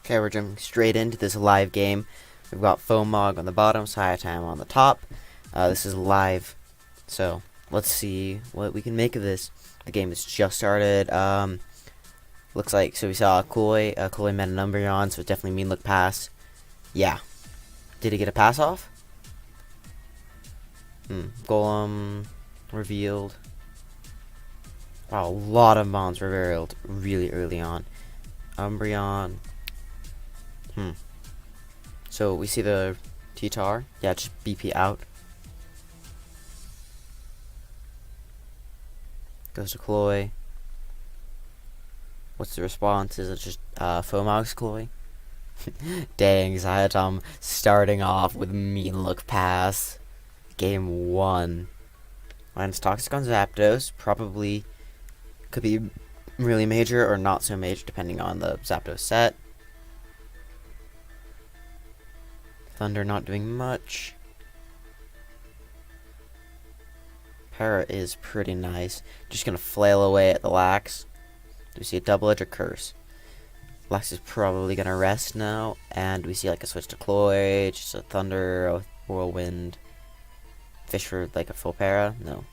Okay, we're jumping straight into this live game. We've got FOMG on the bottom, Siatam on the top. This is live, so let's see what we can make of this. The game has just started. Looks like, so we saw Kollin. Kollin met an Umbreon, so it's definitely mean look pass. Yeah. Did he get a pass off? Golem revealed. Wow, a lot of mons revealed really early on. Umbreon. So we see the T-Tar. Yeah, just BP out. Goes to Chloe. What's the response? Is it just FOMG's Chloe? Dang, Siatam starting off with mean look pass. Game 1. Mine's Toxic on Zapdos. Probably could be really major or not so major depending on the Zapdos set. Thunder not doing much. Para is pretty nice. Just gonna flail away at the Lax. Do we see a double edge or curse? Lax is probably gonna rest now. And we see like a switch to Chloe, just a Thunder, a Whirlwind. Fish for like a full para? No.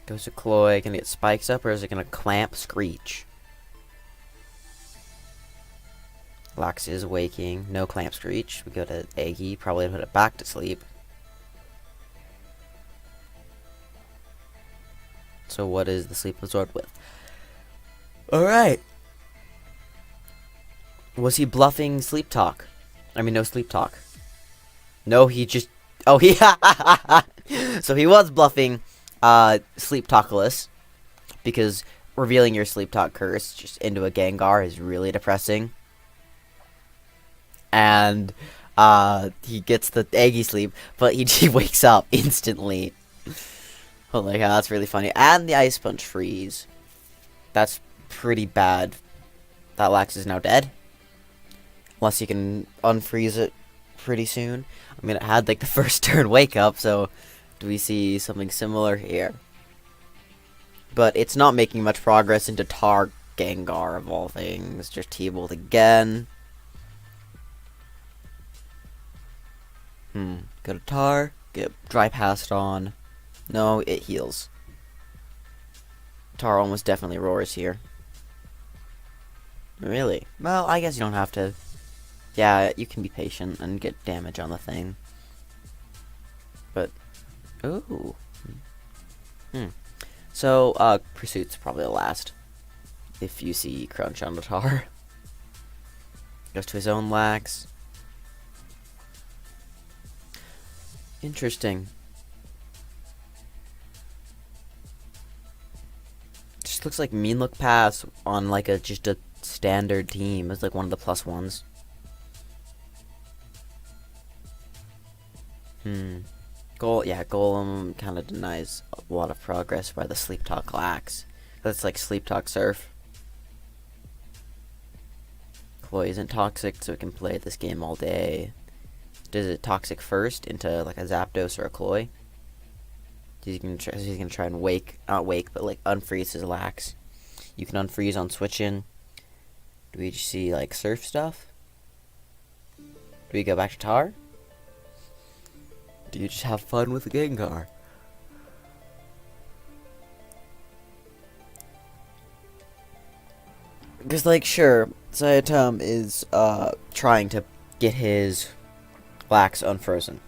Goes to Chloe. Gonna get spikes up or is it gonna clamp Screech? Lax is waking. No clamp Screech. We go to Eggy. Probably put it back to sleep. So what is the sleep absorbed with? Alright. Was he bluffing sleep talk? I mean, no sleep talk. No, he just... Oh, he... So he was bluffing sleep talkless. Because revealing your sleep talk curse just into a Gengar is really depressing. And he gets the Eggy sleep, but he wakes up instantly. Oh my god, that's really funny. And the Ice Punch freeze. That's pretty bad. That Lax is now dead. Unless you can unfreeze it pretty soon. I mean, it had like the first turn wake up, so do we see something similar here? But it's not making much progress into Tar Gengar of all things. Just T-Bolt again. Go to Tar, get dry passed on. No, it heals. Tar almost definitely roars here. Really? Well, I guess you don't have to. Yeah, you can be patient and get damage on the thing. But, ooh. So, Pursuit's probably the last. If you see Crunch on the Tar. Goes to his own Lax. Interesting. Just looks like mean look pass on like just a standard team. It's like one of the plus ones. Golem kind of denies a lot of progress by the Sleep Talk Lax. That's like Sleep Talk Surf. Chloe isn't toxic, so it can play this game all day. Does it toxic first into like a Zapdos or a Chloe? He's gonna try and not wake, but like unfreeze his Lax. You can unfreeze on switch in. Do we just see like surf stuff? Do we go back to Tar? Do you just have fun with the Gengar? Because like sure, Siatam is trying to get his Lax unfrozen.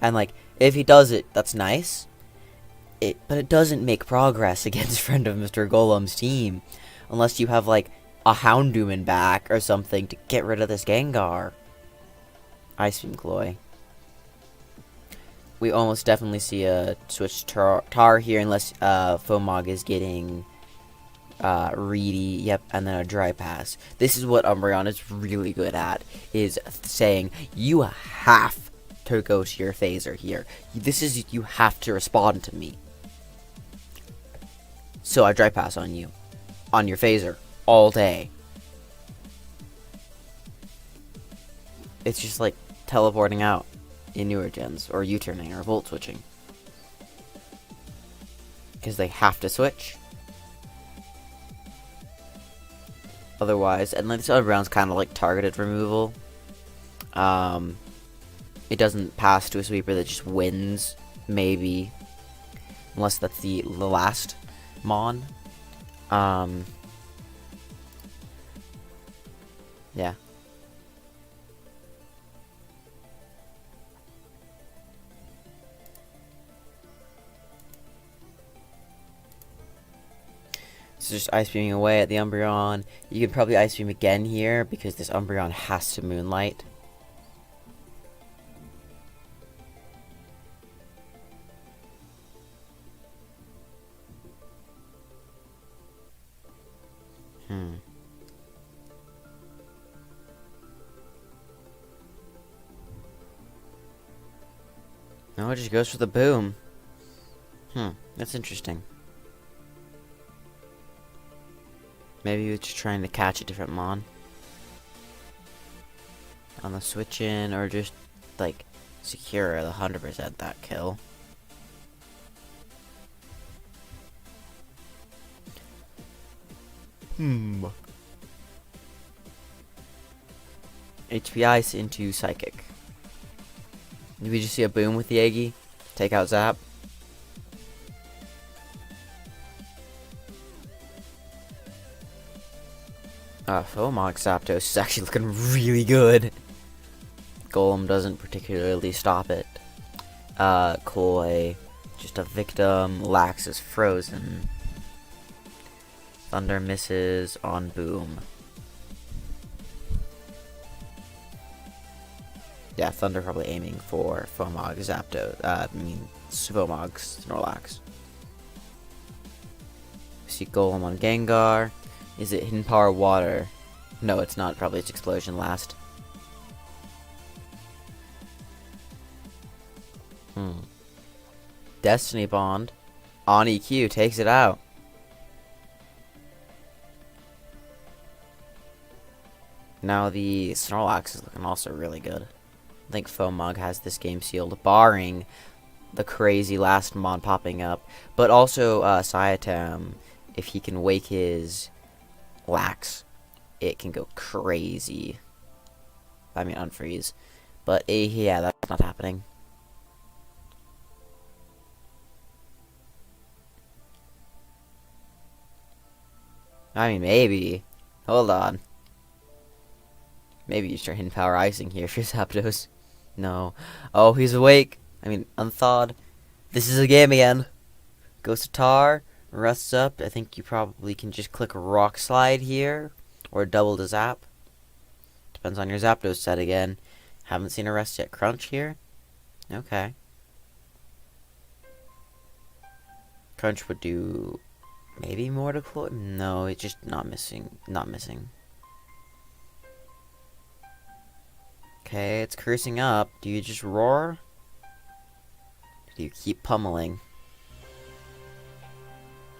And like if he does it, that's nice. But it doesn't make progress against Friend of Mr. Golem's team. Unless you have, like, a Houndoom back or something to get rid of this Gengar. Ice Beam Chloe. We almost definitely see a switch Tar here unless FOMG is getting Reedy. Yep, and then a Dry Pass. This is what Umbreon is really good at. Is saying, you have to go to your phaser here. You have to respond to me. So I dry pass on you. On your phaser. All day. It's just like teleporting out in newer gens. Or U-turning or volt switching. because they have to switch. Otherwise, and this other round's kind of like targeted removal. It doesn't pass to a sweeper that just wins, maybe, unless that's the last mon. Yeah. So just Ice Beaming away at the Umbreon. You could probably Ice Beam again here, because this Umbreon has to Moonlight. No, it just goes for the boom. That's interesting. Maybe he was just trying to catch a different mon on the switch in, or just like secure the 100% that kill. HP Ice into Psychic. Did we just see a boom with the Eggy? Take out Zap. FOMG Zapdos is actually looking really good. Golem doesn't particularly stop it. Koi, just a victim. Lax is frozen. Thunder misses on Boom. Yeah, Thunder probably aiming for FOMG Zapdos. FOMG Snorlax. See Golem on Gengar. Is it Hidden Power Water? No, it's not. Probably it's Explosion last. Destiny Bond on EQ takes it out. Now the Snorlax is looking also really good. I think FOMG has this game sealed, barring the crazy last mon popping up. But also Siatam, if he can wake his Lax, it can go crazy. I mean, unfreeze. But yeah, that's not happening. I mean, maybe. Hold on. Maybe you start Hidden Power Icing here for Zapdos. No. Oh, he's awake. I mean, unthawed. This is a game again. Goes to Tar. Rests up. I think you probably can just click Rock Slide here. Or double to Zap. Depends on your Zapdos set again. Haven't seen a rest yet. Crunch here. Okay. Crunch would do maybe more to Koi. No, it's just not missing. Not missing. Okay, it's cursing up. Do you just roar? Do you keep pummeling?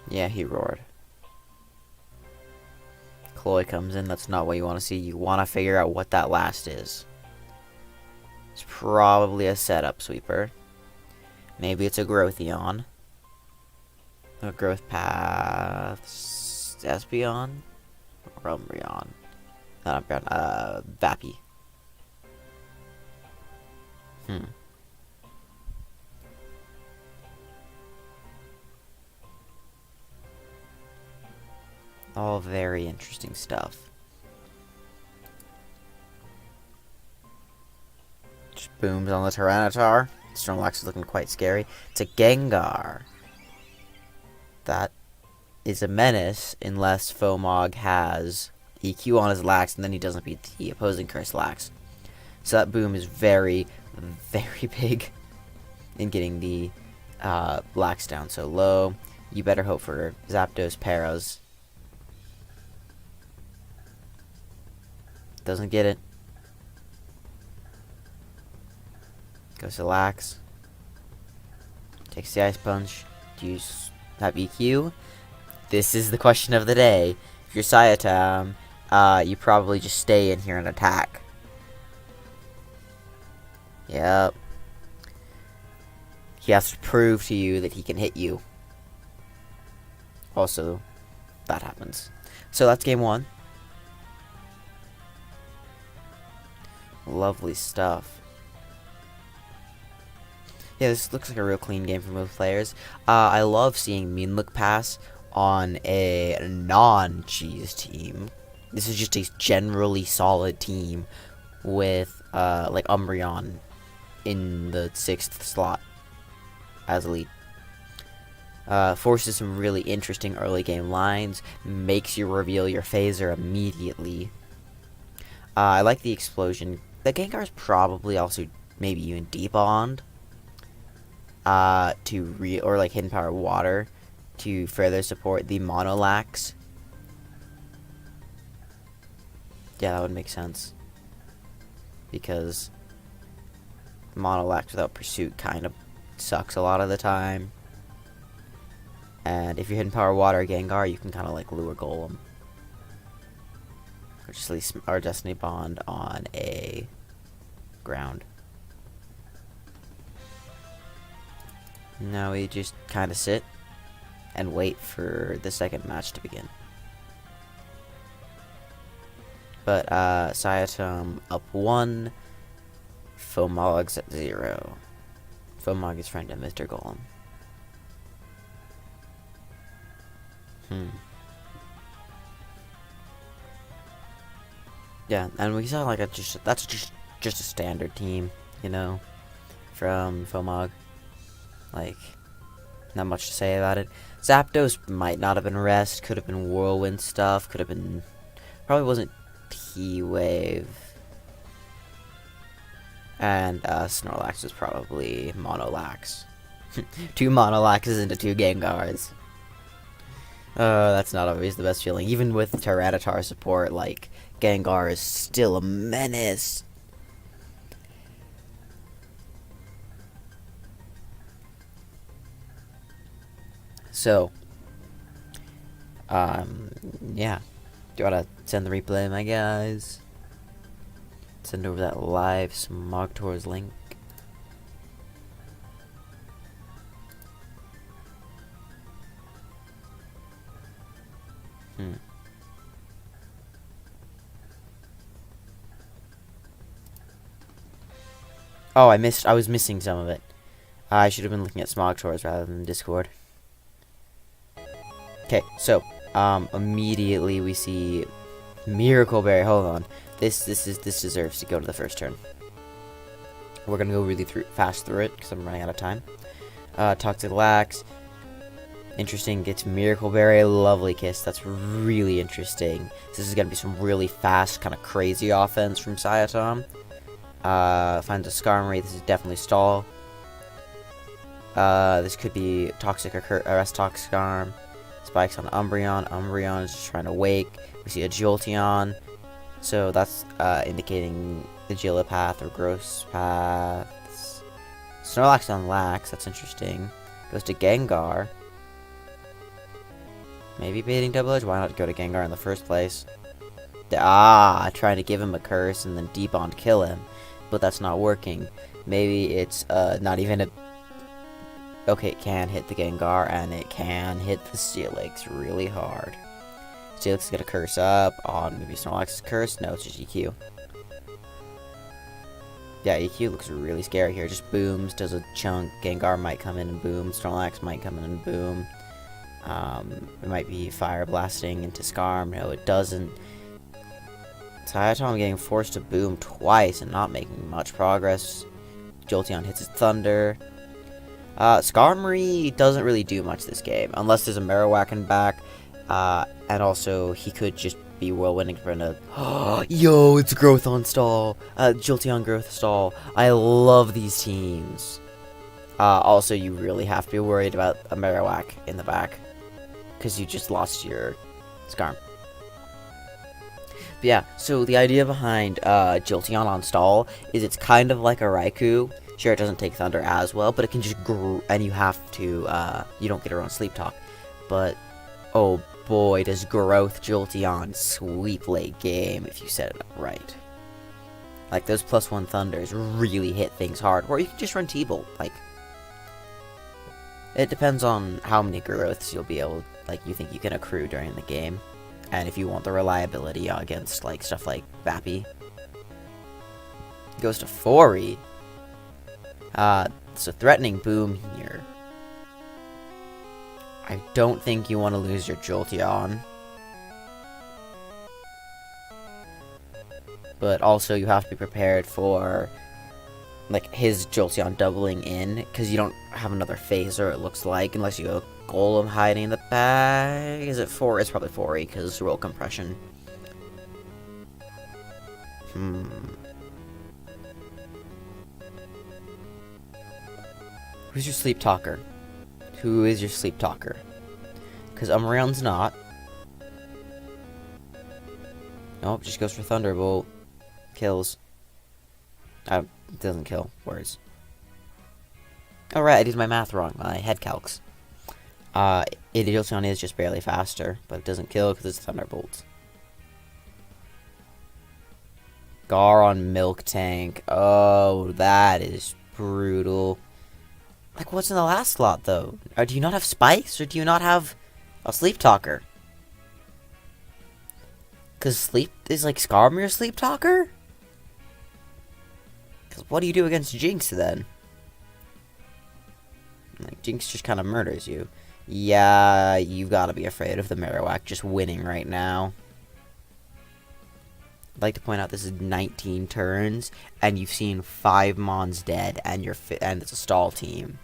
Yeah, he roared. Chloe comes in. That's not what you want to see. You want to figure out what that last is. It's probably a setup sweeper. Maybe it's a Growthion. A Growth Path. Espeon? Or Umbreon. Not Umbreon. Vappy. All very interesting stuff. Just booms on the Tyranitar. Snorlax is looking quite scary. It's a Gengar. That is a menace unless FOMG has EQ on his Lax and then he doesn't beat the opposing Curse Lax. So that boom is very, very big in getting the Lax down so low. You better hope for Zapdos Paras. Doesn't get it. Goes to Lax. Takes the Ice Punch. Do you have EQ? This is the question of the day. If you're Siatam, you probably just stay in here and attack. Yep. He has to prove to you that he can hit you. also, that happens. So that's game 1. Lovely stuff. Yeah, this looks like a real clean game for both players. I love seeing Minlook pass on a non-cheese team. This is just a generally solid team with, like, Umbreon in the 6th slot as a lead. Forces some really interesting early game lines, makes you reveal your phaser immediately. I like the explosion. The Gengar is probably also maybe even debond or like hidden power water to further support the Monolax. Yeah, that would make sense, because Monolax without pursuit kind of sucks a lot of the time. And if you're hidden power water Gengar, you can kind of like lure Golem, or just leave our Destiny Bond on a ground. Now we just kind of sit and wait for the second match to begin. But Siatam up 1, FOMOG's at 0. FOMOG is friend of Mr. Golem. Yeah, and we saw like that's just a standard team, you know, from FOMOG. Like, not much to say about it. Zapdos might not have been rest, could have been whirlwind stuff, could have been, probably wasn't T-Wave. And Snorlax was probably Monolax. 2 Monolaxes into 2 Gengars. That's not always the best feeling. Even with Tyranitar support, like, Gengar is still a menace. So, yeah. Do you want to send the replay, my guys? Send over that live Smog Tours link. Oh, I was missing some of it. I should have been looking at Smog Tours rather than Discord. Okay, so, immediately we see Miracle Berry. Hold on. This deserves to go to the first turn. We're gonna go really fast through it, because I'm running out of time. Toxic Lax. Interesting, gets Miracle Berry, lovely kiss. That's really interesting. This is gonna be some really fast, kind of crazy offense from Siatam. Finds a Skarmory. This is definitely stall. This could be Toxic or Rest Toxic Skarm. Spikes on Umbreon. Umbreon is just trying to wake. We see a Jolteon. So that's indicating the Agilipath or Gross Paths. Snorlax on Lax. That's interesting. Goes to Gengar. Maybe baiting Double Edge. Why not go to Gengar in the first place? Trying to give him a curse and then deep on kill him. But that's not working. Maybe it's not even a... Okay, it can hit the Gengar, and it can hit the Steelix really hard. Steelix is gonna curse up on maybe Snorlax's curse. No, it's just EQ. Yeah, EQ looks really scary here. Just booms, does a chunk. Gengar might come in and boom. Snorlax might come in and boom. It might be fire blasting into Skarm. No, it doesn't. Siatam getting forced to boom twice and not making much progress. Jolteon hits his Thunder. Skarmory doesn't really do much this game, unless there's a Marowak in back, and also he could just be whirlwinding for a... Yo, it's Growth on stall! Jolteon Growth stall. I love these teams. Also, you really have to be worried about a Marowak in the back, because you just lost your Skarm. But yeah, so the idea behind Jolteon on stall is it's kind of like a Raikou. Sure, it doesn't take Thunder as well, but it can just grow, and you have to, you don't get your own Sleep Talk. But, oh boy, does Growth Jolteon sweep late game if you set it up right. Like, those +1 Thunders really hit things hard, or you can just run T-Bolt, like... It depends on how many Growths you'll be able like you think you can accrue during the game, and if you want the reliability against like stuff like Vappy. Goes to 4E. So threatening boom here. I don't think you want to lose your Jolteon. But also you have to be prepared for like his Jolteon doubling in, because you don't have another phaser, it looks like, unless you go Golem hiding in the bag. Is it 4? It's probably 4E because roll compression. Who's your sleep talker? Who is your sleep talker? Because Umbreon's not. Nope, just goes for Thunderbolt. Kills. It doesn't kill. Words. Oh right, I did my math wrong. My head calcs. Jolteon is just barely faster, but it doesn't kill because it's Thunderbolt. Garon Milk Tank. Oh, that is brutal. Like, what's in the last slot, though? Or do you not have spikes, or do you not have a sleep talker? Because sleep is like Skarmory your sleep talker? Because what do you do against Jinx, then? Like, Jinx just kind of murders you. Yeah, you gotta be afraid of the Marowak just winning right now. I'd like to point out this is 19 turns, and you've seen 5 Mons dead, and and it's a stall team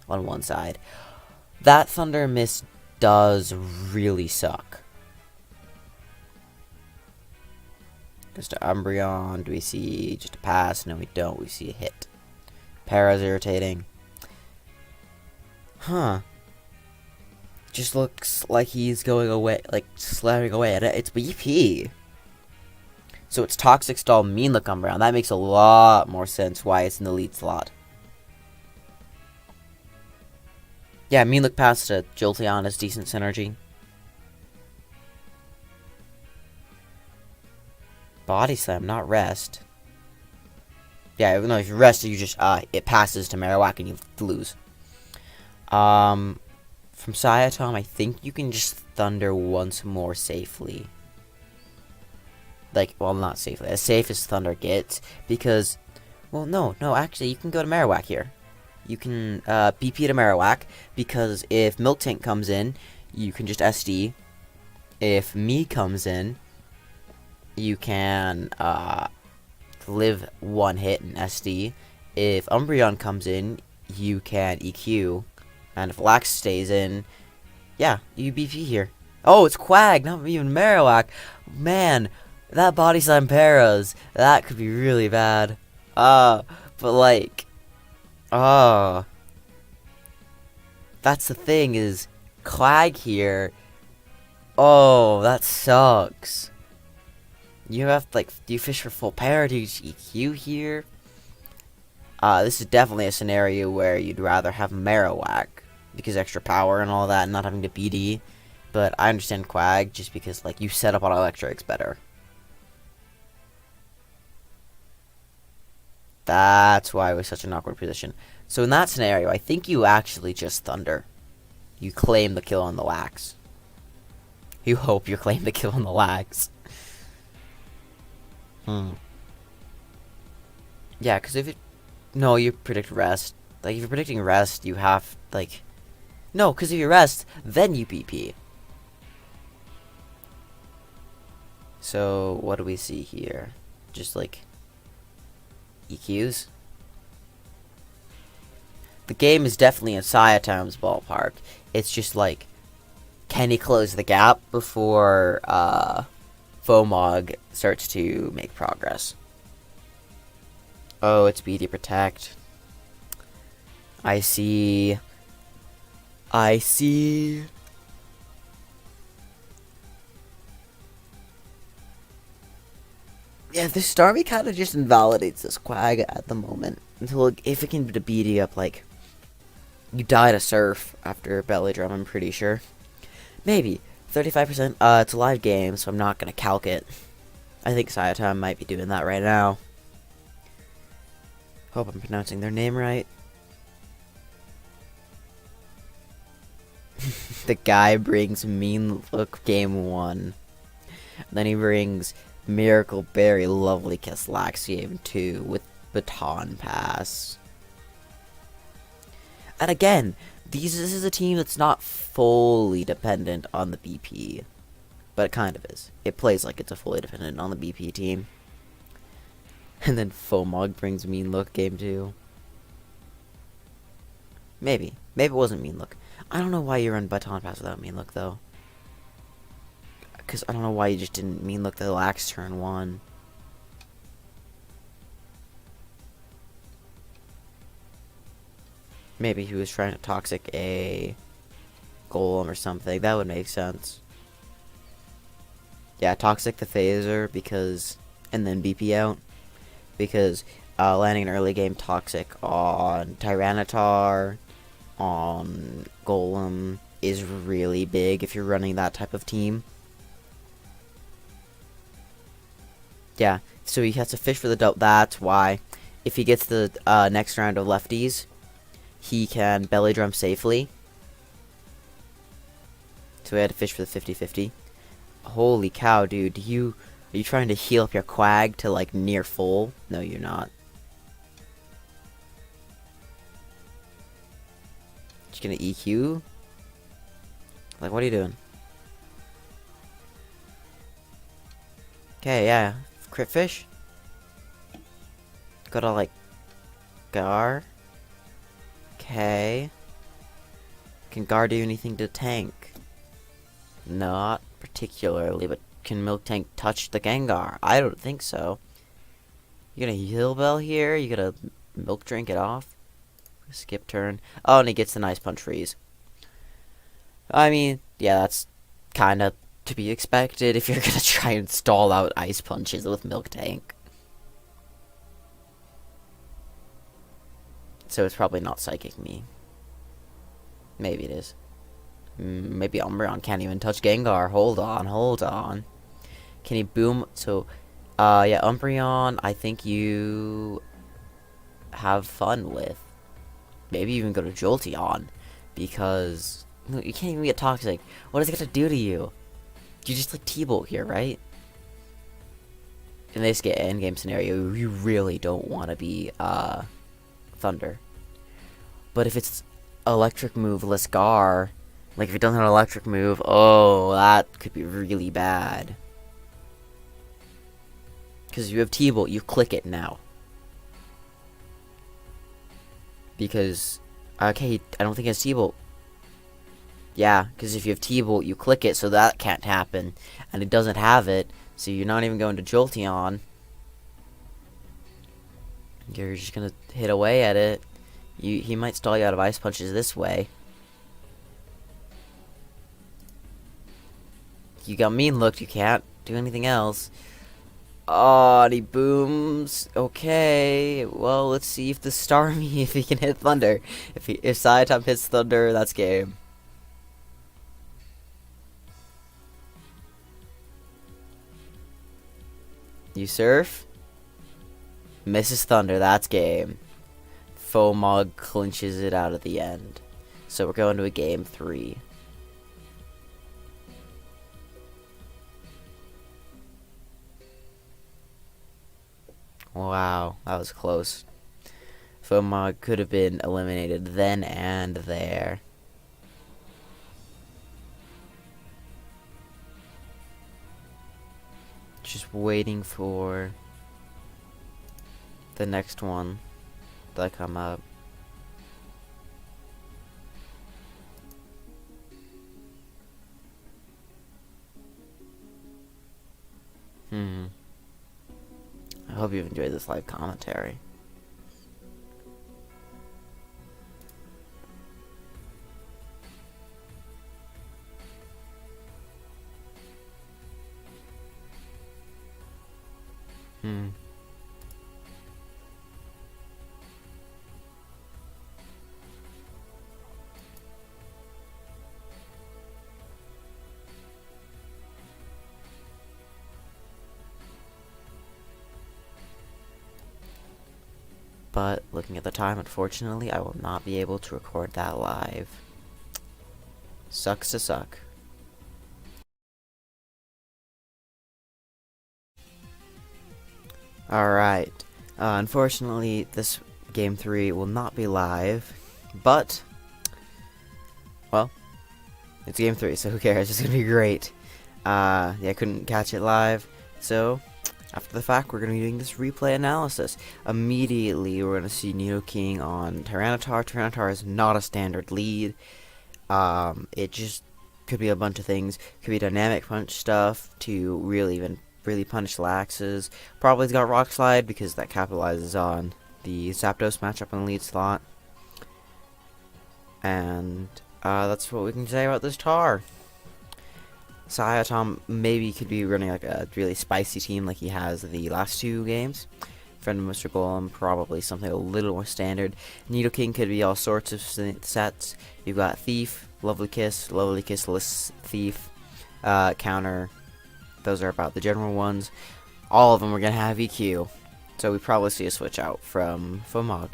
on one side. That Thunder Mist does really suck. Goes to Umbreon. Do we see just a pass? No, we don't. We see a hit. Para's irritating. Huh. Just looks like he's going away, like slamming away at it. It's BP. So it's Toxic Stall, Mean Look Umbreon. That makes a lot more sense why it's in the lead slot. Yeah, Mean Look past to Jolteon is decent synergy. Body Slam, not Rest. Yeah, no, if you rest, you just, it passes to Marowak and you lose. From Siatam, I think you can just Thunder once more safely. Like, well, not safely. As safe as Thunder gets, because, well, no, actually, you can go to Marowak here. You can, BP to Marowak, because if Milk Tank comes in, you can just SD. If Me comes in, you can, live one hit and SD. If Umbreon comes in, you can EQ. And if Lax stays in, yeah, you BP here. Oh, it's Quag, not even Marowak. Man, that Body Slam Paras, that could be really bad. But like, that's the thing is, Quag here, oh, that sucks. You have to, like, do you fish for full para? Do you EQ here? This is definitely a scenario where you'd rather have Marowak, because extra power and all that, and not having to BD. But I understand Quag, just because, like, you set up on Electric's better. That's why it was such an awkward position. So in that scenario, I think you actually just Thunder. You claim the kill on the Lax. You hope you claim the kill on the Lax. Yeah, because if it... No, you predict Rest. Like, if you're predicting Rest, you have, like... No, because if you Rest, then you BP. So, what do we see here? Just, like... EQs? The game is definitely in Siatam's ballpark. It's just, like... Can he close the gap before, FOMG starts to make progress? Oh, it's BD Protect. I see. Yeah, this Starmie kind of just invalidates this Quag at the moment. Until, if it can be BD up, like, you die to Surf after Belly Drum, I'm pretty sure. Maybe. 35%. It's a live game, so I'm not going to calc it. I think Siatam might be doing that right now. Hope I'm pronouncing their name right. The guy brings Mean Look game 1. Then he brings Miracle Berry Lovely Caslax game 2 with Baton Pass. And again, this is a team that's not fully dependent on the BP. But it kind of is. It plays like it's a fully dependent on the BP team. And then FOMG brings Mean Look game 2. Maybe. Maybe it wasn't Mean Look. I don't know why you run Baton Pass without Mean Look, though. Because I don't know why you just didn't Mean Look the Lax turn 1. Maybe he was trying to Toxic a Golem or something. That would make sense. Yeah, Toxic the Phaser because... And then BP out. Because landing an early game Toxic on Tyranitar, on Golem, is really big if you're running that type of team. Yeah, so he has to fish for the double. That's why. If he gets the next round of lefties, he can belly drum safely. So we had to fish for the 50-50. Holy cow, dude. Are you trying to heal up your Quag to, like, near full? No, you're not. Just gonna EQ? Like, what are you doing? Okay, yeah. Crit fish? Gotta, like, Gar? Okay. Can Gar do anything to tank? Not particularly, but can Milk Tank touch the Gengar? I don't think so. You gonna Heal Bell here? You gonna Milk Drink it off? Skip turn. Oh, and he gets the nice Punch Freeze. I mean, yeah, that's kind of to be expected if you're gonna try and stall out Ice Punches with Milk Tank. So it's probably not Psychic Me. Maybe it is. Maybe Umbreon can't even touch Gengar. Hold on. Can he boom? So, yeah, Umbreon, I think you have fun with. Maybe even go to Jolteon. Because you can't even get Toxic. What is it gonna do to you? You just like T-Bolt here, right? In this endgame scenario, you really don't want to be Thunder. But if it's electric move, Lescar, like if it doesn't have an electric move, oh, that could be really bad. Because you have T-Bolt, you click it now. Because, okay, I don't think it has T-Bolt. Yeah, because if you have T-Bolt, you click it, so that can't happen. And it doesn't have it, so you're not even going to Jolteon. You're just gonna hit away at it. He might stall you out of Ice Punches this way. You got Mean Looked, you can't do anything else. Oh, and he booms. Okay, well, let's see if the Starmie, if he can hit Thunder. If Siatam hits Thunder, that's game. You Surf. Misses Thunder, that's game. FOMG clinches it out at the end. So we're going to a game 3. Wow, that was close. FOMG could have been eliminated then and there. Just waiting for the next one that come up. I hope you've enjoyed this live commentary. But looking at the time, unfortunately, I will not be able to record that live. Sucks to suck. Alright. Unfortunately, this Game 3 will not be live, but, well, it's Game 3, so who cares? It's gonna be great. Yeah, I couldn't catch it live, so after the fact, we're gonna be doing this replay analysis. Immediately, we're gonna see Nidoking on Tyranitar. Tyranitar is not a standard lead. It just could be a bunch of things. Could be dynamic punch stuff to really punish Laxes. Probably has got Rock Slide because that capitalizes on the Zapdos matchup on the lead slot. And that's what we can say about this Tar. Siatam maybe could be running like a really spicy team like he has the last two games. Friend of Mr. Golem, probably something a little more standard. Nidoking could be all sorts of sets. You've got Thief, Lovely Kiss, Thief, Counter. Those are about the general ones. All of them are going to have EQ. So we probably see a switch out from FOMG.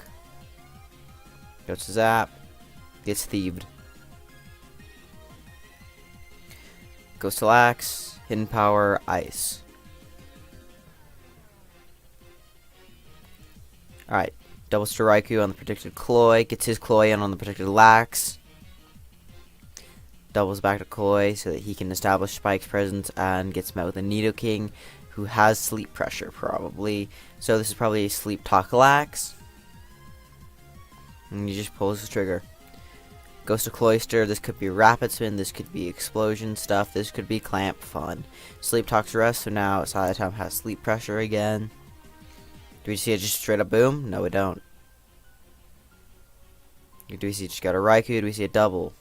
Goes to Zap. Gets thieved. Goes to Lax. Hidden Power. Ice. Alright. Doubles to Raikou on the predicted Cloy. Gets his Cloy in on the predicted Lax. Doubles back to Cloy so that he can establish Spike's presence and gets met with a Nidoking who has sleep pressure probably. So this is probably a sleep talk Lax. And he just pulls the trigger. Goes to Cloyster. This could be Rapid Spin. This could be Explosion stuff. This could be Clamp fun. Sleep talks rest. So now Siatam has sleep pressure again. Do we see it just straight up boom? No, we don't. Do we see just got a Raikou? Do we see a double?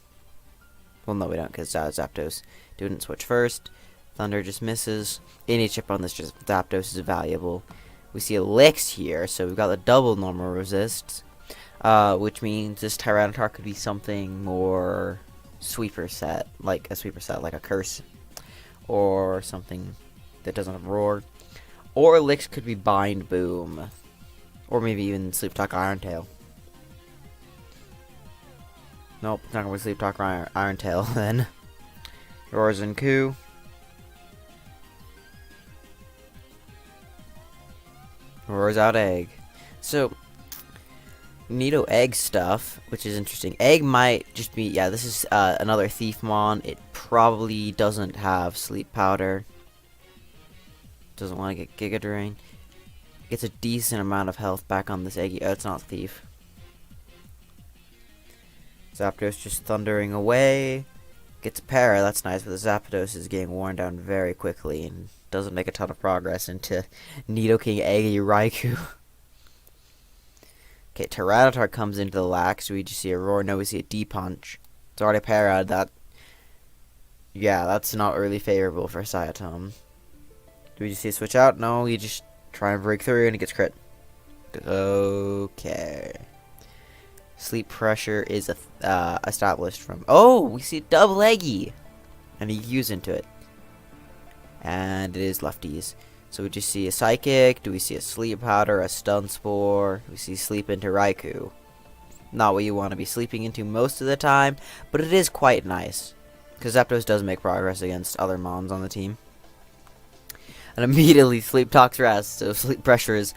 Well, no, we don't, because Zapdos didn't switch first. Thunder just misses. Any chip on this Zapdos is valuable. We see a Licks here, so we've got the double normal resists. Which means this Tyranitar could be something more sweeper set, like a Curse. Or something that doesn't have Roar. Or Licks could be Bind Boom. Or maybe even Sleep Talk Iron Tail. Nope, not gonna Sleep Talk Iron Tail then. Roars and Coup. Roars out Egg. So, Nido Egg stuff, which is interesting. Egg might just be, yeah, this is another Thiefmon. It probably doesn't have Sleep Powder. Doesn't want to get Giga Drain. Gets a decent amount of health back on this Eggy. Oh, it's not Thief. Zapdos just thundering away. Gets a Para, that's nice, but the Zapdos is getting worn down very quickly and doesn't make a ton of progress into Nidoking Eggy Raikou. Okay, Tyranitar comes into the Lax. We just see a Roar. No, we see a D-Punch. It's already Para. Yeah, that's not really favorable for Siatam. Do we just see a switch out? No, you just try and break through and it gets crit. Okay. Sleep pressure is established from... Oh, we see a double Eggy. And he Q's into it. And it is lefties. So we just see a Psychic. Do we see a Sleep Powder, a Stun Spore? We see Sleep into Raikou. Not what you want to be sleeping into most of the time, but it is quite nice. Because Zapdos does make progress against other Mons on the team. And immediately Sleep Talks Rest, so sleep pressure is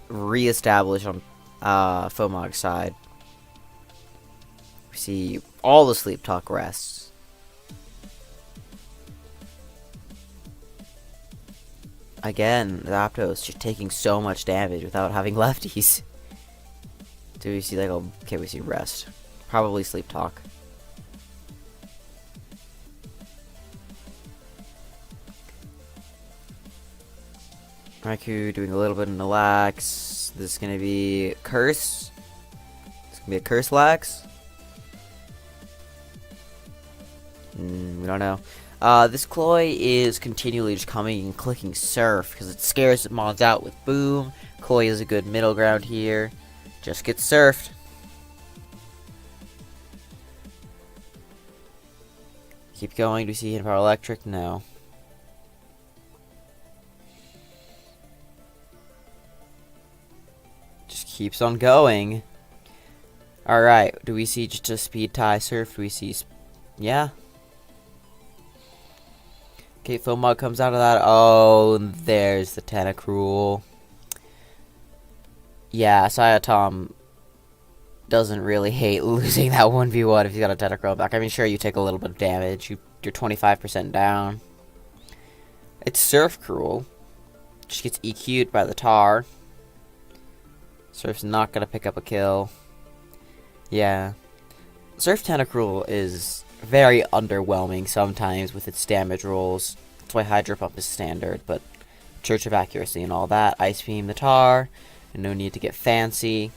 re-established on FOMG's side. We see all the Sleep Talk rests. Again, Zapdos just taking so much damage without having lefties. Do we see like okay, we see rest. Probably Sleep Talk. Raikou doing a little bit of Lax. This is gonna be Curse. It's gonna be a Curse Lax. We don't know. This Cloy is continually just coming and clicking Surf because it scares Mons out with Boom. Cloy is a good middle ground here. Just gets surfed. Keep going. Do we see Hidden Power Electric? No. Just keeps on going. Alright. Do we see just a Speed Tie Surf? Do we see Yeah. Okay, FOMG comes out of that. Oh, and there's the Tentacruel. Yeah, Siatam doesn't really hate losing that 1v1 if he's got a Tentacruel back. I mean, sure, you take a little bit of damage. You're 25% down. It's Surf Cruel. Just gets EQ'd by the Tar. Surf's not going to pick up a kill. Yeah. Surf Tentacruel is very underwhelming sometimes with its damage rolls. That's why Hydro Pump is standard, but Church of Accuracy and all that. Ice Beam the Tar, and no need to get fancy.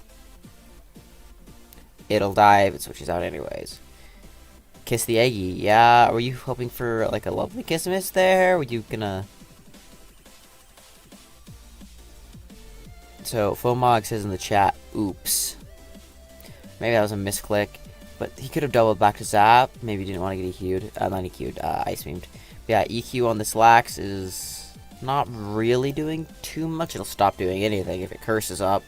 It'll die if it switches out anyways. Kiss the Eggy. Yeah, were you hoping for like a lovely kiss miss there? Were you gonna... So, FOMG says in the chat, oops. Maybe that was a misclick. But he could have doubled back to Zap. Maybe he didn't want to get EQ'd. Not EQ'd, Ice Beamed. Yeah, EQ on this Lax is not really doing too much. It'll stop doing anything if it curses up.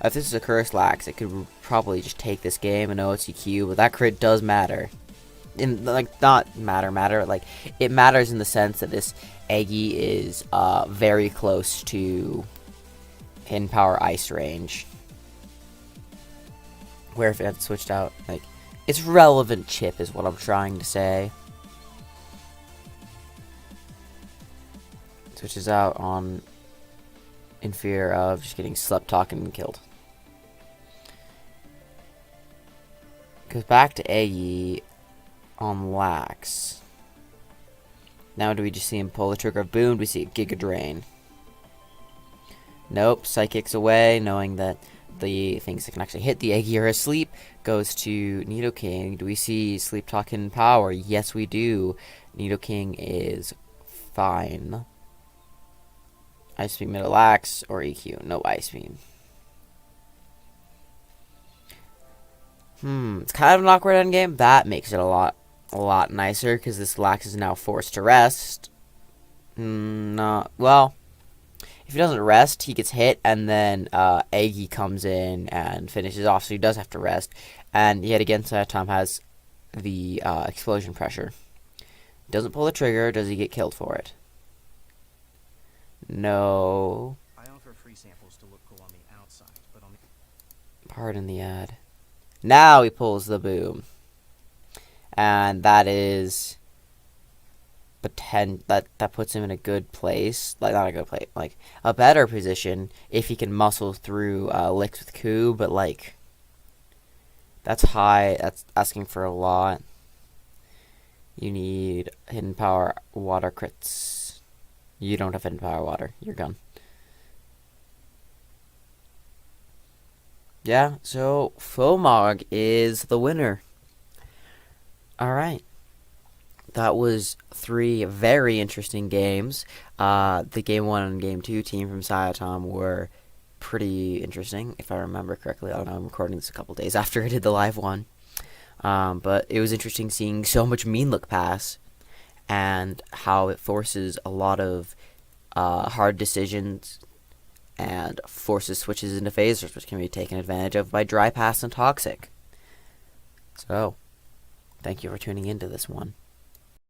If this is a curse Lax, it could probably just take this game and know it's EQ. But that crit does matter. Like, not matter. Like, it matters in the sense that this Eggy is very close to Hidden Power Ice range. Where if it had switched out, like, it's relevant chip is what I'm trying to say. Switches out on in fear of just getting slept talking and killed. Goes back to Eggy on Lax. Now do we just see him pull the trigger of Boon? We see a Giga Drain. Nope, Psychics away, knowing that the things that can actually hit the Eggy are asleep. Goes to Nidoking. Do we see Sleep Talking Power? Yes, we do. Nidoking is fine. Ice Beam middle Lax or EQ. No Ice Beam. It's kind of an awkward endgame. That makes it a lot nicer because this Lax is now forced to rest. Well, if he doesn't rest, he gets hit, and then Eggy comes in and finishes off, so he does have to rest. And yet again, Siatam has the explosion pressure. Doesn't pull the trigger. Does he get killed for it? No. I offer free samples to look cool on the outside, but on the... Pardon the ad. Now he pulls the boom. And that is... that puts him in a good place. Like, not a good place. Like, a better position if he can muscle through Licks with Coup, but, like... That's high. That's asking for a lot. You need Hidden Power Water crits. You don't have Hidden Power Water. You're gone. Yeah, so FOMG is the winner. Alright. That was 3 very interesting games. The Game 1 and Game 2 team from Siatam were pretty interesting, if I remember correctly. I don't know, I'm recording this a couple days after I did the live one. But it was interesting seeing so much mean look pass and how it forces a lot of hard decisions and forces switches into phasers, which can be taken advantage of by Dry Pass and Toxic. So, thank you for tuning into this one.